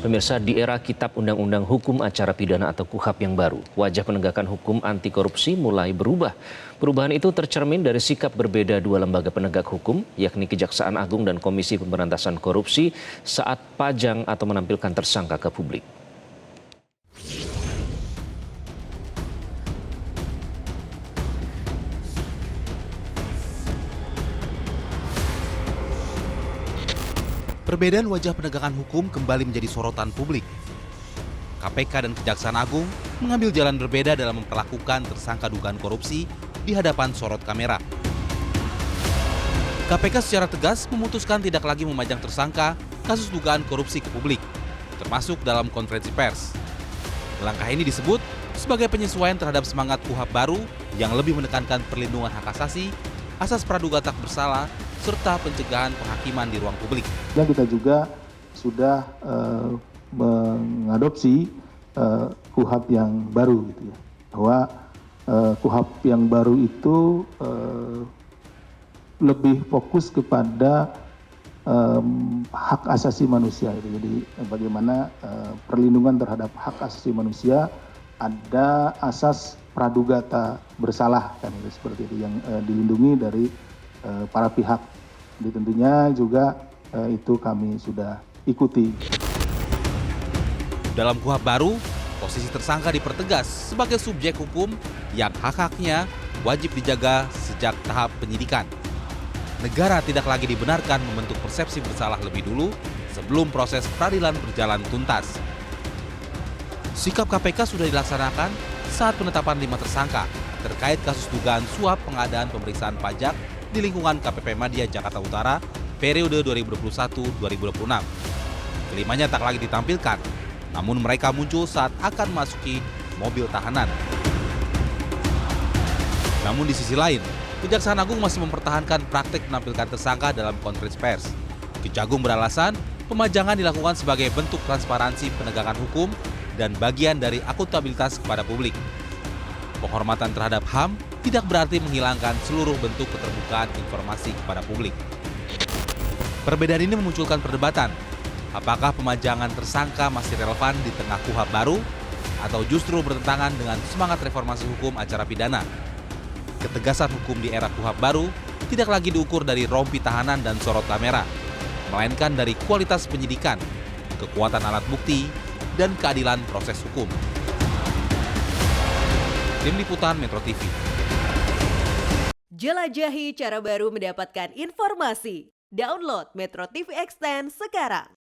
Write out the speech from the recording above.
Pemirsa, di era Kitab Undang-Undang Hukum Acara Pidana atau KUHAP yang baru, wajah penegakan hukum anti korupsi mulai berubah. Perubahan itu tercermin dari sikap berbeda dua lembaga penegak hukum, yakni Kejaksaan Agung dan Komisi Pemberantasan Korupsi saat pajang atau menampilkan tersangka ke publik. Perbedaan wajah penegakan hukum kembali menjadi sorotan publik. KPK dan Kejaksaan Agung mengambil jalan berbeda dalam memperlakukan tersangka dugaan korupsi di hadapan sorot kamera. KPK secara tegas memutuskan tidak lagi memajang tersangka kasus dugaan korupsi ke publik, termasuk dalam konferensi pers. Langkah ini disebut sebagai penyesuaian terhadap semangat KUHAP baru yang lebih menekankan perlindungan hak asasi, asas praduga tak bersalah, serta pencegahan penghakiman di ruang publik. Dan kita juga sudah mengadopsi KUHAP yang baru, gitu ya. Bahwa KUHAP yang baru itu lebih fokus kepada hak asasi manusia. Gitu. Jadi bagaimana perlindungan terhadap hak asasi manusia, ada asas praduga tak bersalah, kan seperti itu yang dilindungi dari para pihak. Jadi tentunya juga itu kami sudah ikuti. Dalam KUHAP baru, posisi tersangka dipertegas sebagai subjek hukum yang hak-haknya wajib dijaga sejak tahap penyidikan. Negara tidak lagi dibenarkan membentuk persepsi bersalah lebih dulu sebelum proses peradilan berjalan tuntas. Sikap KPK sudah dilaksanakan saat penetapan 5 tersangka terkait kasus dugaan suap pengadaan pemeriksaan pajak di lingkungan KPP Madya Jakarta Utara periode 2021-2026. Kelimanya tak lagi ditampilkan, namun mereka muncul saat akan memasuki mobil tahanan. Namun di sisi lain, Kejaksaan Agung masih mempertahankan praktik menampilkan tersangka dalam konferensi pers. Kejagung beralasan pemajangan dilakukan sebagai bentuk transparansi penegakan hukum dan bagian dari akuntabilitas kepada publik. Penghormatan terhadap HAM tidak berarti menghilangkan seluruh bentuk keterbukaan informasi kepada publik. Perbedaan ini memunculkan perdebatan. Apakah pemajangan tersangka masih relevan di tengah KUHAP baru atau justru bertentangan dengan semangat reformasi hukum acara pidana? Ketegasan hukum di era KUHAP baru tidak lagi diukur dari rompi tahanan dan sorot kamera, melainkan dari kualitas penyidikan, kekuatan alat bukti, dan keadilan proses hukum. Tim Liputan Metro TV. Jelajahi cara baru mendapatkan informasi. Download Metro TV Extend sekarang.